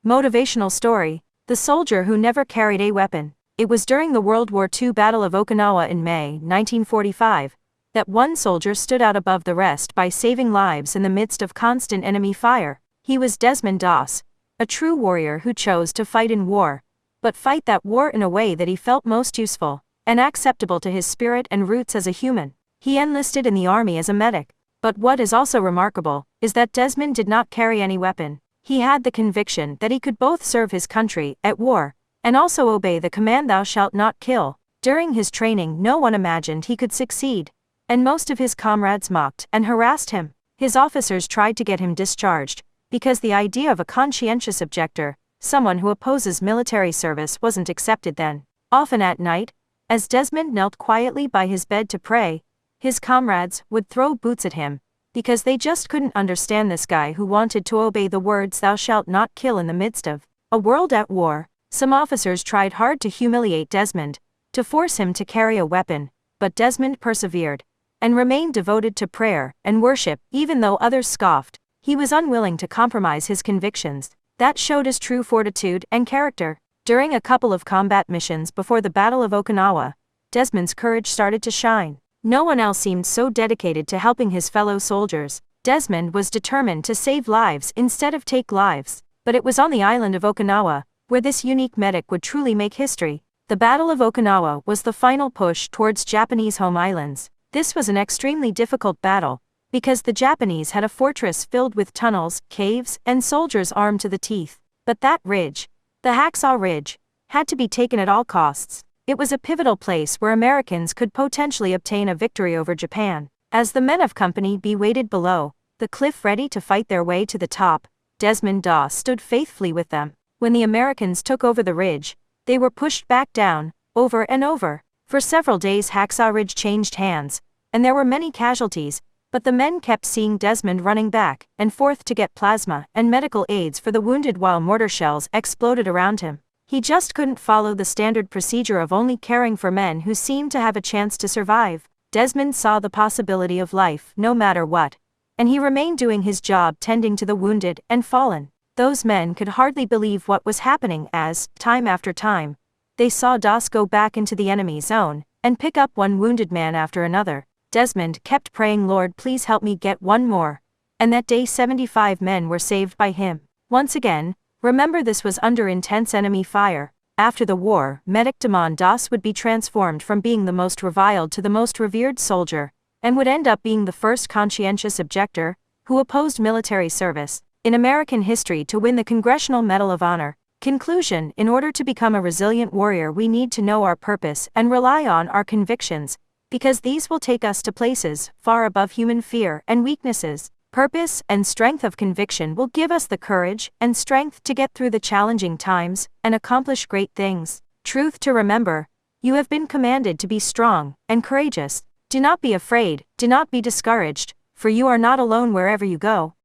Motivational story: The soldier who never carried a weapon. It was during the World War II Battle of Okinawa in May 1945 that one soldier stood out above the rest by saving lives in the midst of constant enemy fire. He was Desmond Doss, a true warrior who chose to fight in war, but fight that war in a way that he felt most useful and acceptable to his spirit and roots as a human. He enlisted in the army as a medic. But what is also remarkable is that Desmond did not carry any weapon. He had the conviction that he could both serve his country at war and also obey the command "Thou shalt not kill." During his training, no one imagined he could succeed, and most of his comrades mocked and harassed him. His officers tried to get him discharged because the idea of a conscientious objector, someone who opposes military service, wasn't accepted then. Often at night, as Desmond knelt quietly by his bed to pray, his comrades would throw boots at him because they just couldn't understand this guy who wanted to obey the words "Thou shalt not kill" in the midst of a world at war. Some officers tried hard to humiliate Desmond, to force him to carry a weapon, but Desmond persevered and remained devoted to prayer and worship. Even though others scoffed, he was unwilling to compromise his convictions. That showed his true fortitude and character. During a couple of combat missions before the Battle of Okinawa, Desmond's courage started to shine. No one else seemed so dedicated to helping his fellow soldiers. Desmond was determined to save lives instead of take lives. But it was on the island of Okinawa where this unique medic would truly make history. The Battle of Okinawa was the final push towards Japanese home islands. This was an extremely difficult battle because the Japanese had a fortress filled with tunnels, caves, and soldiers armed to the teeth. But that ridge, the Hacksaw Ridge, had to be taken at all costs. It was a pivotal place where Americans could potentially obtain a victory over Japan. As the men of Company B waited below the cliff ready to fight their way to the top, Desmond Doss stood faithfully with them. When the Americans took over the ridge, they were pushed back down, over and over. For several days Hacksaw Ridge changed hands, and there were many casualties, but the men kept seeing Desmond running back and forth to get plasma and medical aids for the wounded while mortar shells exploded around him. He just couldn't follow the standard procedure of only caring for men who seemed to have a chance to survive. Desmond saw the possibility of life no matter what, and he remained doing his job tending to the wounded and fallen. Those men could hardly believe what was happening as, time after time, they saw Doss go back into the enemy zone and pick up one wounded man after another. Desmond kept praying, "Lord, please help me get one more." And that day 75 men were saved by him. Once again, remember, this was under intense enemy fire. After the war, Medic Desmond Doss would be transformed from being the most reviled to the most revered soldier, and would end up being the first conscientious objector who opposed military service in American history to win the Congressional Medal of Honor. Conclusion: in order to become a resilient warrior, we need to know our purpose and rely on our convictions, because these will take us to places far above human fear and weaknesses. Purpose and strength of conviction will give us the courage and strength to get through the challenging times and accomplish great things. Truth to remember: you have been commanded to be strong and courageous. Do not be afraid, do not be discouraged, for you are not alone wherever you go.